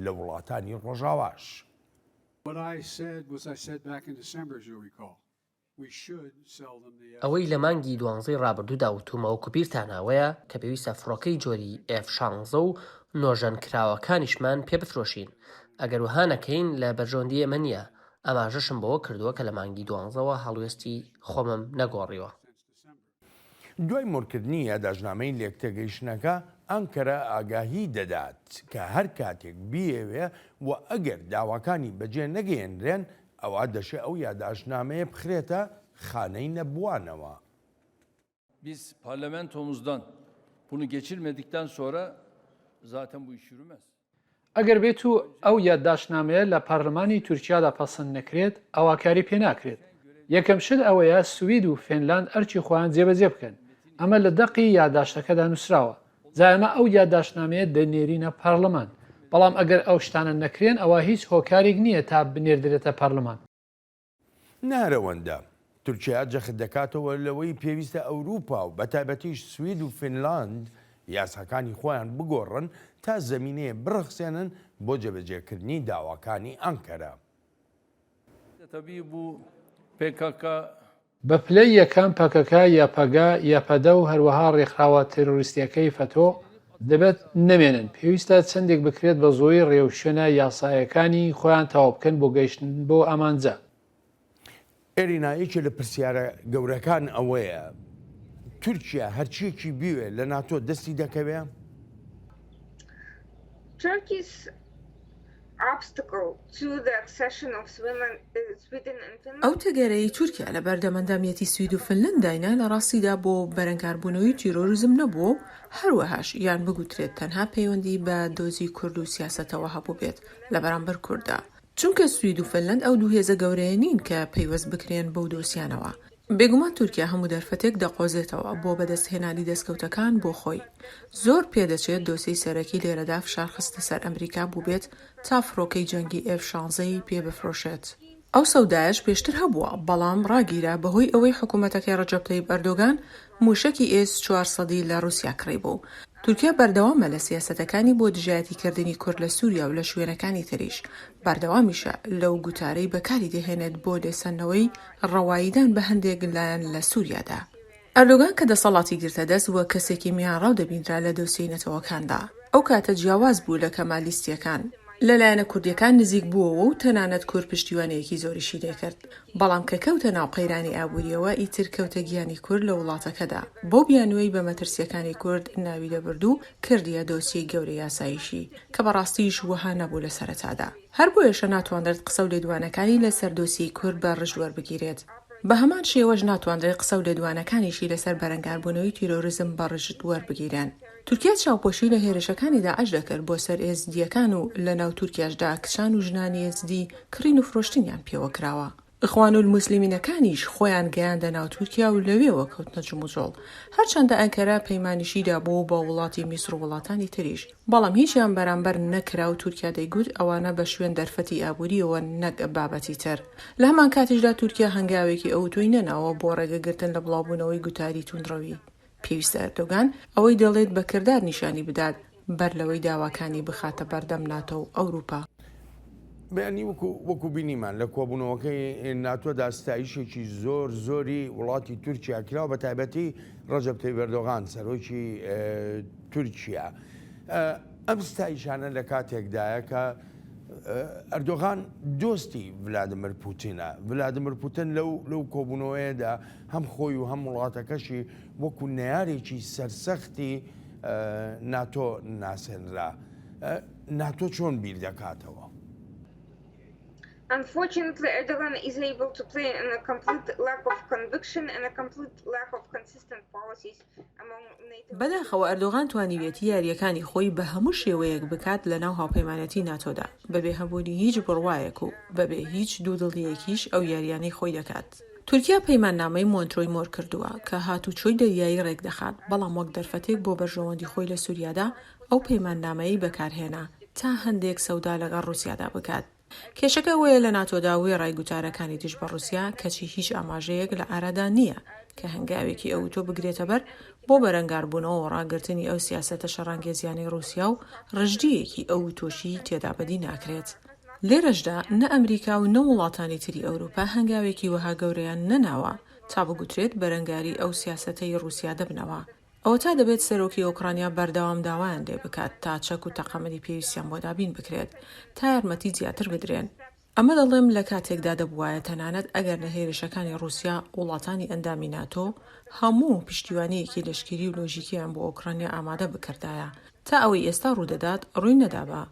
لە وڵاتانی ڕۆژاواش. ئەوەی لە مانگی دوانزەی ڕابردوودا وتومەوە بیرتاناوەیە کە پێویستە فڕۆکەی جۆری F-16 و نۆژەنکراوەکانیشمان پێ بفرۆشین. ئەگەر وها نەکەین لە بەرژۆندی ئێمە نییە. ئەماژەشم بەوە کردووە کە لە مانگی دوانزەوە هەڵوێستی خۆمم نەگۆڕیوە. دوای مۆرکردنی یادداشتنامەی لێکتێگەیشتنەکە ئەنکەرە ئاگاهی دەدات کە هەر کاتێک بیەوێ و ئەگەر داواکانی بەجێ نەگەێنرێن ئەوە دەشێ ئەو یادداشتنامەیە بخرێتە خانەی نەبووانەوە. Biz parlamentomuzdan bunu geçirmedikten sonra zaten bu iş yürümez. ئەگەر بێت و ئەو یادداشتنامەیە لە پەرلەمانی تورکیادا پەسەند نەکرێت ئەواکاری پێ ناکرێت. یەکەم شت ئەوەیە سوید و فینلاند ئەرچی خۆیان جێبەجێ بکەن. ئەمە لە دەقی یادداشتەکەدا نووسراوە. جایمە ئەو یادداشتنامەیە دەنێرینە پەرلەمان. بەڵام ئەگەر ئەو شتانە نەکرێن ئەوە هیچ هۆکارێک نییە تا بنێردرێتە پەرلەمان. نارەوەندە تورکیا جەخت دەکاتەوە لەوەی پێویستە ئەوروپا و بەتایبەتیش سوید و فینلاند یاساکانی خۆیان بگۆڕن تا زەمینەیە بڕخسێنن بۆ جێبەجێکردنی داواکانی ئەنکەرە. بە پلەی یەکەم پەکەکە یاپەگا یاپەدە و هەروەها ڕێکخراوە تێرۆریستیەکەی فەتۆ دەبێت نەمێنن. پێویستە چەندێک بکرێت بە زۆی ڕێوشێنە یاسایەکانی خۆیان تەواو بکەن بۆ گەیشتن بۆ ئامانجە. ئێرینایەکی لە پرسیارە گەورەکان ئەوەیە تورکیا هەرچیەکی بیوێ لە ناتۆ دەستی دەکەوێ؟ ئەو تەگەرەی تورکیا لە بەردەمەندامیەتی سوید و فنلەنداینا لە ڕاستیدا بۆ بەرەنگاربوونەوەی تیرۆریزم نەبوو هەروەهاش یان بگوترێت تەنها پەیوەندی بە دۆزی کورد و سیاسەتەوە هەبوو بێت لە بەرامبەر کووردا. چونکە سوید و فنلەند ئەو دوو هێزە گەورەیە نین کە پەیوەست بکرێن بەو دۆسیانەوە. بێگومان تورکیا هەموو دەرفەتێک دەقۆزێتەوە بۆ بەدەستهێنانی دەستکەوتەکان بۆ خۆی. زۆر پێدەچێت دۆسەی سەرەکی لێرەدا فشارخستە سەر ئەمریکا بوو بێت تا فڕۆکەی جەنگی F-16 پێ بفرۆشێت. ئەو سەودایش پێشتر هەبووە بەڵام ڕاگیرا بەهۆی ئەوەی حکوومەتەکەی ڕەجەب تەیب ئەردۆگان موشکی S-400 لە رووسیا کڕی بوو. تورکیا بەردەوامە لە سیاسەتەکانی بۆ دژایەتیکردنی کورد لە سووریا و لە شوێنەکانی تریش. بەردەوامیشە لەو گوتارەی بەکاری دەهێنێت بۆ لێسەنەوەی ڕەواییدان بە هەندێک لایەن لە سووریادا. ئەردۆگان کە دەسەڵاتی گرتە دەست وە کەسێکی میانڕاو دەبینرا لە دۆسیەی نەتەوەکاندا. ئەو کاتە جیاواز بوو لە کەمالیستیەکان. لەلایەنە کوردیەکان نزیک بووەوە و تەنانەت کورد پشتیوانەیەکی زۆریشی دەکرد. بەڵام کە کەوتە ناو قەیرانی ئابووریەوە ئیتر کەوتە گیانی کورد لە وڵاتەکەدا. بۆ بیانوەی بە مەترسیەکانی کورد ناوی دەبرد و کردیە دۆسیەی گەورەی یاساییشی کە بەڕاستیش وەها نەبوو لە سەرەتادا. هەر بۆیەشە ناتوانرێت قسە و لێدوانەکانی لەسەر دۆسیەی کورد بە ڕژ وەربگیرێت. بە هەمان شێوەش ناتوانرێت قسە و لێدوانەکانیشی لەسەر بەرەنگاربوونەوەی تیرۆریزم بەڕژت وەربگیرێن. تورکیا چاوپۆشی لە هێرشەکانی داعش دەکرد بۆ سەر ئێزدیەکان و لە ناو تورکیاشدا کچان و ژنانی ئێزدی کڕین و فرۆشتنیان پێوە کراوە. ئیخوان الموسلیمینەکانیش خۆیان گەیاندە ناو تورکیا و لەوێەوە کەوتنە جموجۆڵ. هەرچەندە ئەنکەرە پەیمانیشیدا بۆ بە وڵاتی میسر و وڵاتانی تریش. بەڵام هیچیان بەرامبەر نەکرا و تورکیا دەیگوت ئەوانە بە شوێن دەرفەتی ئابووریەوە نەک بابەتی تر. لە هەمان کاتیشدا تورکیا هەنگاوێکی ئەو توی نەناوە بۆ ڕێگەگرتن لە بڵاوبوونەوەی گوتاری توندڕەوی. پێویستە ئەردۆگان ئەوەی دەڵێت بە کردار نیشانی بدات بەر لەوەی داواکانی بخاتە بەردەم ناتۆ و ئەوروپا. بەیانی وەکو بینیمان لە کۆبوونەوەکەی ناتۆدا ستایشێکی زۆری وڵاتی تورکیا کراوە بە تایبەتی ڕەجەب تەیب ئەردۆغان سەرۆکی تورکیا. ئەم ستایشانە لە کاتێکدایە کە ئەردۆغان دۆستی ڤلادیمیر پوتینە. ڤلادیمیر پوتین لەو کۆبوونەوەیەدا هەم خۆی و هەم وڵاتەکەشی وەکو نەیارێکی سەرسەختی ناتۆ ناسێنرا. ناتۆ چۆن بیر دەکاتەوە؟ Unfortunately, Erdogan is able to play in a complete lack of conviction and a complete lack of consistent policies among NATO. بەداخەوە ئەردۆغان توانیوێتی یاریەکانی خۆی بە هەموو شێوەیەک بکات لە ناو هاوپەیمانەتی ناتۆدا بەبێ هەبوونی هیچ بڕوایەک و بەبێ هیچ دوودڵیەکیش ئەو یاریانەی خۆی دەکات. تورکیا پەیماننامەی مۆنترۆی مۆر کردووە کە هاتوچۆی دەریایی ڕێک دەخات بەڵام وەک دەرفەتێک بۆ بەرژەوەندی خۆی لە سووریادا ئەو پەیماننامەیە بەکارهێنا تا هەندێک سەودا لەگەڵ رووسیادا بکات. کێشەکە وەیە لە ناتۆدا وێ ڕایگوتارەکانی دژ بە رووسیا کەچی هیچ ئاماژەیەک لە ئارادا نییە کە هەنگاوێکی ئەوتۆ بگرێتە بەر بۆ بەرەنگاربوونەوە و ڕاگررتنی ئەو سیاسەتە شەڕانگێزیانی رووسیا و ڕژدیەکی ئەو تۆشی تێدا بەدی ناکرێت. لێرەشدا نە ئەمریکا و نە وڵاتانی تری ئەوروپا هەنگاوێکی وەها گەورەیان نەناوە تا بگوترێت بەرەنگاری ئەو سیاسەتەی رووسیا دەبنەوە. ئەوە تا دەبێت سەرۆکی ئۆکرانیا بەردەوام داوایان لێ بکات تا چەک و تەقەمەنی پێویستیان بۆ دابین بکرێت تا یارمەتی زیاتر بدرێن. ئەمە دەڵێم لە کاتێکدا دەبوایە تەنانەت ئەگەر لە هێرشەکانی رووسیا وڵاتانی ئەندامی ناتۆ هەموو پشتیوانیەکی لەشکری و لۆژیکیان بۆ ئۆکرانیا ئامادە بکردایە تا ئەوەی ئێستا ڕوودەدات ڕووی نەدابە.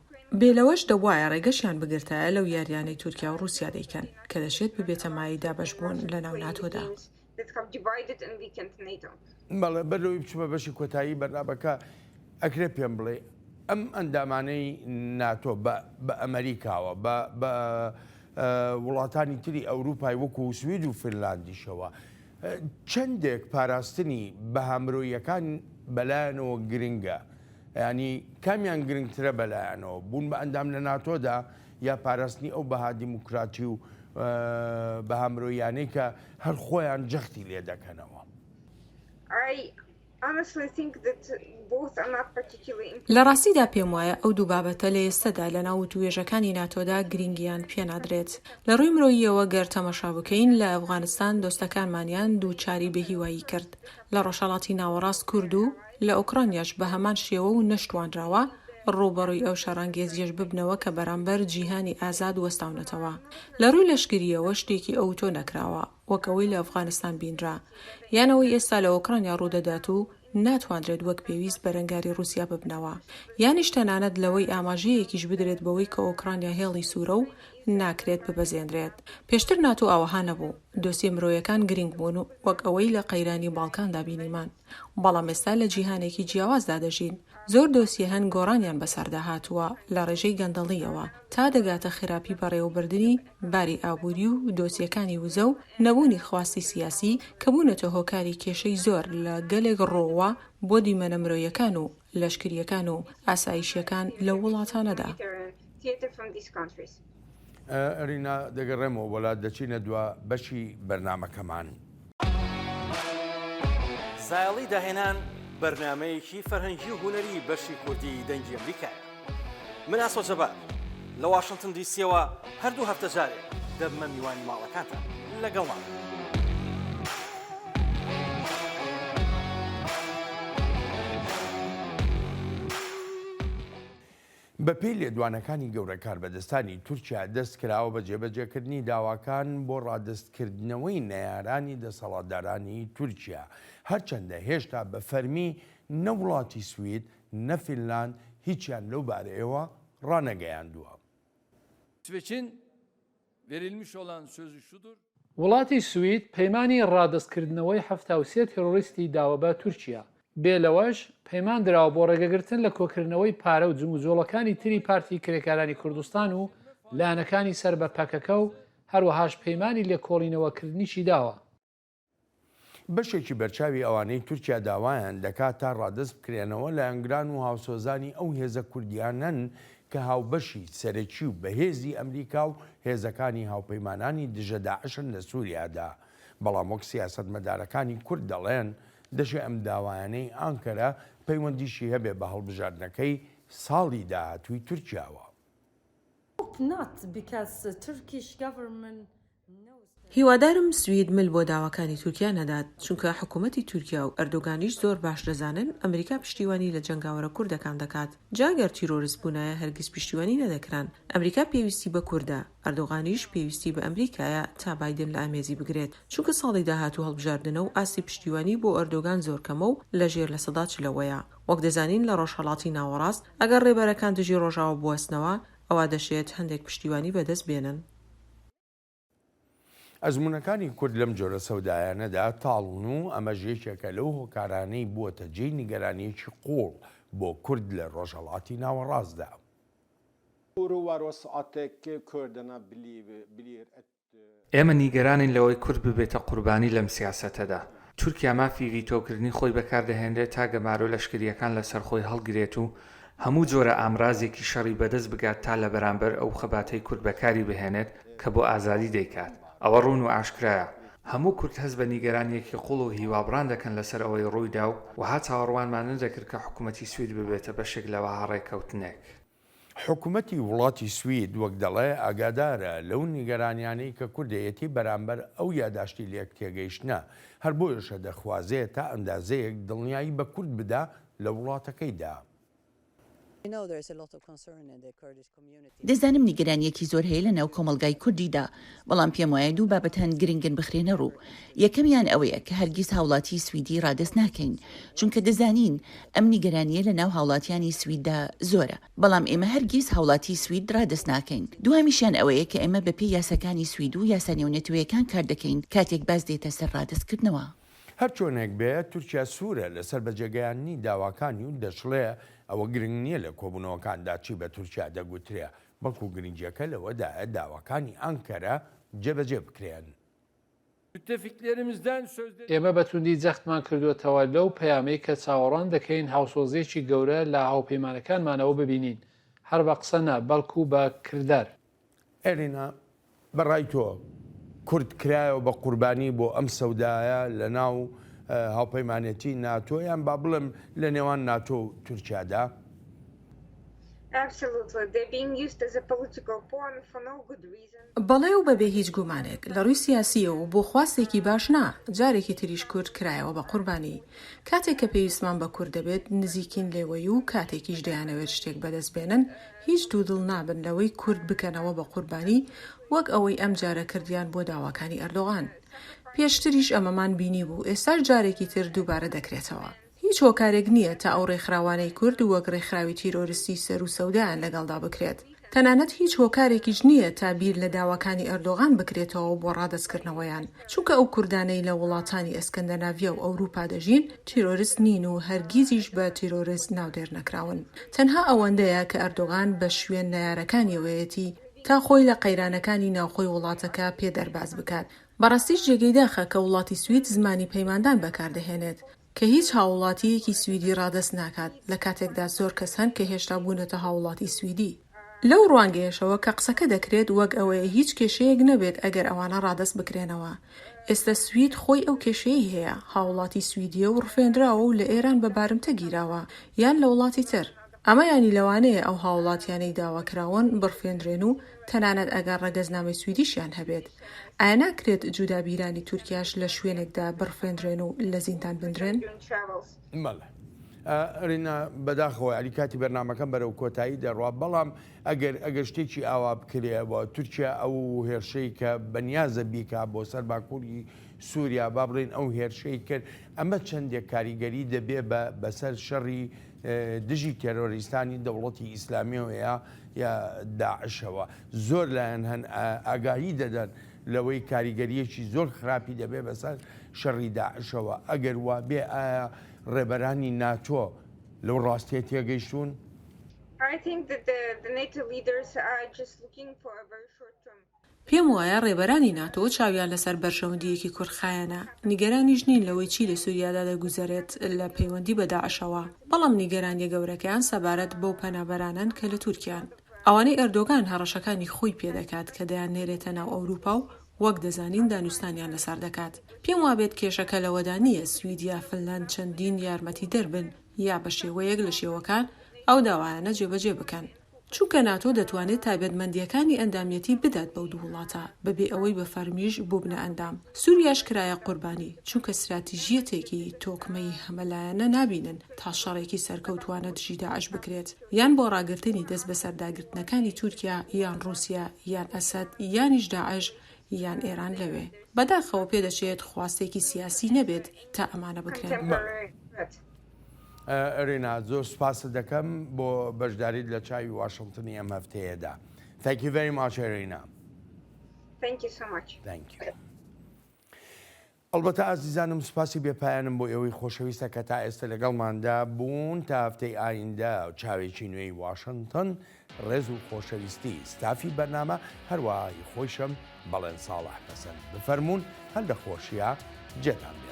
بێلەوەش دەبوایە ڕێگەشیان بگرتایە لەو یاریانەی تورکیا و رووسیا دەیکەن کە دەشێت ببێتە مای دابەشبوون لە ناو ناتۆدا. بەڵێ بەرەوەی بچمە بەشی کۆتایی بەرنامەکە ئەکرێ پێم بڵێ ئەم ئەندامانەی ناتۆ بە ئەمریکاوە بە وڵاتانی تری ئەوروپای وەکو سوید و فنلاندیشەوە چەندێک پاراستنی بە هەمرۆیەکان بەلایەنەوە گرنگە، ینی کامیان گرنگترە بەلایەنەوە بوون بە ئەندام لە ناتۆدا یا پاراستنی ئەو بەها دیموکراتی و بە هەمرۆیانەی کە هەر خۆیان جەختی لێ دەکەنەوە. لە ڕاستیدا پێم وایە ئەو دوو بابەتە لە ئێستادا لە ناو توێژەکانی ناتۆدا گرنگیان پێنادرێت. لە ڕووی مرۆییەوە گەر تەماشا بکەین لە ئەفغانستان دۆستەکانمانیان دووچاری بەهیوایی کرد. لە ڕۆژهەڵاتی ناوەڕاست کورد و لە ئۆکرانیاش بە هەمان شێوە و نەشتوانراوە ڕوبەڕووی ئەو شەڕانگێزیەش ببنەوە کە بەرامبەر جیهانی ئازاد وەستاونەتەوە. لە ڕووی لەشکریەوە شتێکی ئەوتۆ نەکراوە وەکەوەی لە ئەفغانستان بینرا یانەوەی ئێستا لە ئۆکرانیا ڕوودەدات و ناتوانرێت وەک پێویست بەرەنگاری رووسیا ببنەوە. یانیش تەنانەت لەوەی ئاماژەیەکیش بدرێت بەوەی کە ئۆکرانیا هێڵی سوورە و ناکرێت ببەزێنرێت. پێشتر ناتۆ ئەوەها نەبوو، دۆسیە مرۆیەکان گرنگ بوون و وەک ئەوەی لە قەیرانی باڵکاندا بینیمان. بەڵام ئێستا لە جیهانێکی جیاوازدا دەژین. زۆر دۆسیە هەن گۆڕانیان بەسەردا هاتووە لە ڕێژەی گەندەڵیەوە تا دەگاتە خراپی بەڕێوەبردننی باری ئابووری و دۆسیەکانی وزە و نەبوونی خواستی سیاسی کە بوونەتە هۆکاری کێشەی زۆر لە گەلێک ڕۆوە بۆ دیمەنە مرۆیەکان و لەشکریەکان و ئاسایشیەکان لە وڵاتانەدا. ئەرینا دەگەڕێمەوە وڵات دەچینە دووە بەشی بەرنامەکەمان. زایڵی داهێنان بەرنامەیەکی فەرهەنگی و هوەری بەشی کوردی دەنگی ئەمریکا. من ئاسۆ جەبار لە واشنگتن دیسیەوە هەردوو هەفتە جارێک دەبمە میوانی ماڵەکانتان لەگەڵمان. بەپێی لێدوانەکانی گەورە کاربەدەستانی تورکیا دەست کراوە بە جێبەجێکردنی داواکان بۆ ڕادستکردنەوەی نەیارانی دەسەڵاتدارانی تورکیا، هەرچەندە هێشتا bە فەرمی نە وڵاتی سوید نە فینلاند هیچیان لەو بارەیەوە ڕانەگەیاندووە. وڵاتی سوید پەیمانی ڕادستکردنەوەی 73 تێرۆریستی داوە بە تورکیا. بێلەوەش پەیمان درراوە بۆ ڕێگەگرتن لە کۆکردنەوەی پارە و جموجۆڵەکانی تری پارتی کرێکارانی کوردستان و لایەنەکانی سەر بە پەکەکە و هەروەهاش پەیمانی لێکۆڵینەوەکردنیشی داوە. بەشێکی بەرچاوی ئەوانەی تورکیا داوایان دەکات تا ڕادست بکرێنەوە لە ئەنگران و هاوسۆزانی ئەو هێزە کوردیانن کە هاوبەشی سەرەکی و بەهێزی ئەمریکا و هێزەکانی هاوپەیمانانی دژە داعشن لە سووریادا. بەڵام وەک سیاسەتمەدارەکانی کورد دەڵێن دەشێ ئەم داوایانەی ئانکەرە پەیوەندیشی هەبێ بە هەڵبژاردنەکەی ساڵی داهاتووی تورکیاوە. هیوادارم سوید مل بۆ داواکانی تورکیا نەدات چونکە حکوومەتی تورکیا و ئەردۆگانیش زۆر باش دەزانن ئەمریکا پشتیوانی لە جەنگاوەرە کوردەکان دەکات. جاگەر تیرۆریست بوونایە هەرگیز پشتیوانی نەدەکران. ئەمریکا پێویستی بە کووردە، ئەردۆغانیش پێویستی بە ئەمریکایە تا بایدن لە ئامێزی بگرێت چونکە ساڵی داهاتوو هەڵبژاردنە و ئاسی پشتیوانی بۆ ئەردۆگان زۆر کەمە و لەژێر لە سەدا چلەوەیە. وەک دەزانین لە ڕۆژهەڵاتی ناوەڕاست ئەگەر ڕێبەرەکان دژی ڕۆژاوە بوەستنەوە ئەوا دەشێت هەندێک پشتیوانی بەدەست بێنن. ئەزمونەکانی کورد لەم جۆرە سەودایانەدا تاڵن و ئەمە ژێکێکە لەو هۆکارانەی بووەتە جێی نیگەرانیەکی قوڵ بۆ کورد لە ڕۆژهەڵاتی ناوەڕاستدا. ئێمە نیگەرانین لەوەی کورد ببێتە قوربانی لەم سیاسەتەدا. تورکیا مافی ڤیتۆکردنی خۆی بەکاردەهێنرێت تا گەمارۆ لەشکریەکان لەسەر خۆی هەڵگرێت و هەموو جۆرە ئامرازێکی شەڕی بەدەست بگات تا لە بەرامبەر ئەو خەباتەی کورد بەکاری بهێنێت کە بۆ ئازادی دەیکات ئەوە ڕوون و ئاشکرایە هەموو کورد هەست بە نیگەرانیەکی قوڵ و هیوابڕان دەکەن لەسەر ئەوەی ڕوویدا و وها چاوەڕوانمان نەدەکرد کە حکوومەتی سوید ببێتە بەشێک لەوە هەڕێکەوتنێک حکوومەتی وڵاتی سوید وەک دەڵێ ئاگادارە لەو نیگەرانیانەی کە کوردەتی بەرامبەر ئەو یاداشتی لێک تێگەیشتە هەر بۆیشە دەخوازێت تا ئەندازەیەک دڵنیایی بە کورد بدا لە وڵاتەکەیدا. دەزانم نیگەرانیەکی زۆر هەیە لە ناو کۆمەلگای کوردیدا بەڵام پێم وایە دوو بابەتان گرنگن بخرێنە ڕوو یەکەمیان ئەوەیە کە هەرگیز هاوڵاتی سویدی ڕادست ناکەین چونکە دەزانین ئەم نیگەرانیە لە ناو هاوڵاتیانی سویددا زۆرە بەڵام ئێمە هەرگیز هاوڵاتی سوید ڕادست ناکەین دوهامیشیان ئەوەیە کە ئێمە بەپێی یاساکانی سوید و یاسا نێونەتەوەیەکان کار دەکەین کاتێک باس دێتە سەر ڕادستکردنەوە هەر چۆنێک بێت تورکیا سوورە لەسەر بەجێگەیانی داواکانی و دەشڵێ ئەوە گرنگ نییە لە کۆبوونەوەکاندا چی بە تورکیا دەگوترێ بەڵکو گرنگیەکە لەوەدایە داواکانی ئەنکەرە جێبەجێ بکرێن. ئێمە بەتوندی جەختمان کردوێتەوە لەو پەیامەی کە چاوەڕوان دەکەین هاوسۆزێکی گەورە لە هاوپەیمانەکانمانەوە ببینین هەر بە قسە نە بەڵکو بە کردار. ئێرینا بەڕای تۆ کورد کرایەوە بە قوربانی بۆ ئەم سەودایە لە ناو هاوپەیمانەتی ناتۆیان با بڵم لە نێوان ناتۆ و تورکیادا؟ بەڵێ و بەبێ هیچ گومانێک لە ڕووی سیاسیە و بۆ خواستێکی باش نا جارێکی تریش کورد کرایەوە بە قوربانی کاتێک کە پێویستمان بە کورد دەبێت نزیکین لێوەی و کاتێکیش دەیانەوێت شتێک بەدەست بێنن هیچ دوودڵ نابن لەوەی کورد بکەنەوە بە قوربانی وەک ئەوەی ئەم جارە کردیان بۆ داواکانی ئەردۆغان پێشتریش ئەمەمان بینی بوو ئێستاش جارێکی تر دووبارە دەکرێتەوە هیچ هۆکارێک نییە تا ئەو ڕێکخراوانەی کورد و وەک ڕێکخراوی تیرۆریستی سەر و سەودایان لەگەڵدا بکرێت تەنانەت هیچ هۆکارێکیش نییە تا بیر لە داواکانی ئەردۆغان بکرێتەوە بۆ ڕادستکردنەوەیان چونکە ئەو کوردانەی لە وڵاتانی ئەسکەندەناڤیا و ئەوروپا دەژین تیرۆریست نین و هەرگیزیش بە تیرۆریست ناودێر نەکراون تەنها ئەوەندەیە کە ئەردۆغان بە شوێن نەیارەکانیەوەیەتی تا خۆی لە قەیرانەکانی ناوخۆی وڵاتەکە پێدەرباز بکات بەڕاستیش جێگەی داخە کە وڵاتی سوید زمانی پەیماندان بەکاردەهێنێت کە هیچ هاوڵاتیەکی سویدی ڕادست ناکات لە کاتێکدا زۆر کەس هەن کە هێشتا بوونەتە هاوڵاتی سویدی لەو ڕوانگەیەشەوە کە قسەکە دەکرێت وەک ئەوەیە هیچ کێشەیەک نەبێت ئەگەر ئەوانە ڕادست بکرێنەوە ئێستا سوید خۆی ئەو کێشەیە هەیە هاوڵاتی سویدیە و ڕفێنراوە و لە ئێران بە بارمتە گیراوە یان لە وڵاتی تر ئەمە ینی لەوانەیە ئەو هاوڵاتیانەی داواکراون بڕفێنرێن و تەنانەت ئەگەر ڕەگەزنامەی سویدیشیان هەبێت ئایا ناکرێت جودابیرانی تورکیاش لە شوێنێکدا بڕفێنرێن و لە زیندان بندرێن؟ ڕینا بەداخەوە علیکاتی بەرنامەکەم بەرەو کۆتایی دەڕوا بەڵام ئەگەر شتێکی ئاوا بکرێەوە تورکیا ئەو هێرشەی کە بەنیازە بیکا بۆ سەر باکووری سووریا با بڵێن ئەو هێرشەی کرد ئەمە چەندێک کاریگەری دەبێ بەسەر شەڕی دژی تێرۆریستانی دەوڵەتی ئیسلامیەوە یا داعشەوە زۆر لایەن هەن ئاگاهی دەدەن لەوەی کاریگەریەکی زۆر خراپی دەبێ بەسەر شەڕی داعشەوە ئەگەر وا بێ ئایا ڕێبەرانی ناتۆ لەو ڕاستیە تێگەیشتون؟ پێم وایە ڕێبەرانی ناتۆ چاویان لەسەر بەرژەوەندیەکی کورخایەنە نیگەرانیش نین لەوەی چی لە سووریادا دەگوزارێت لە پەیوەندی بە داعشەوە بەڵام نیگەرانیە گەورەکەیان سەبارەت بەو پەنابەرانن کە لە تورکیان ئەوانەی ئەردۆگان هەڕەشەکانی خۆی پێدەکات کە دەیان نێرێتە ناو ئەوروپا و وەک دەزانین دانوستانیان لەسەر دەکات پێم وابێت کێشەکە لەوەدا نییە سویدیا فنلاند چەندین یارمەتی دەربن یا بە شێوەیەک لە شێوەکان ئەو داوایانە جێبەجێ بکەن چونکە ناتۆ دەتوانێت تایبەتمەندیەکانی ئەندامیەتی بدات بەو دوو وڵاتە بەبێ ئەوەی بە فەرمیش بۆ بنە ئەندام سووریاش کرایە قوربانی چونکە استراتیژیەتێکی تۆکمەی هەمەلایەنە نابینن تا شەڕێکی سەرکەوتوانە دژی داعش بکرێت یان بۆ ڕاگررتنی دەست بە سەرداگرتنەکانی تورکیا یان رووسیا یان ئەسەد یانیش داعش یان ئێران لەوێ بەداخەوە پێدەچێت خواستێکی سیاسی نەبێت تا ئەمانە بکرێن. ڕێنا زۆر سپاس دەکەم بۆ بەشداریت لە چاوی واشنگتنی ئەم هەفتەیەدا. Thank you very much, Irina. Thank you so much. Thank you. ئەلبەتە ئازیزانم سوپاسی بێپایانم بۆ ئێوەی خۆشەویستە کە تا ئێستا لەگەڵماندا بوون تا هەفتەی ئایندا و چاوێکی نوێی واشنگتن ڕێز و خۆشەویستی ستافی بەرنامە هەروەهای خۆشم بەڵێن ساڵح حەسەن بفەرمونون هەر لە خۆشیە جێتان بێت.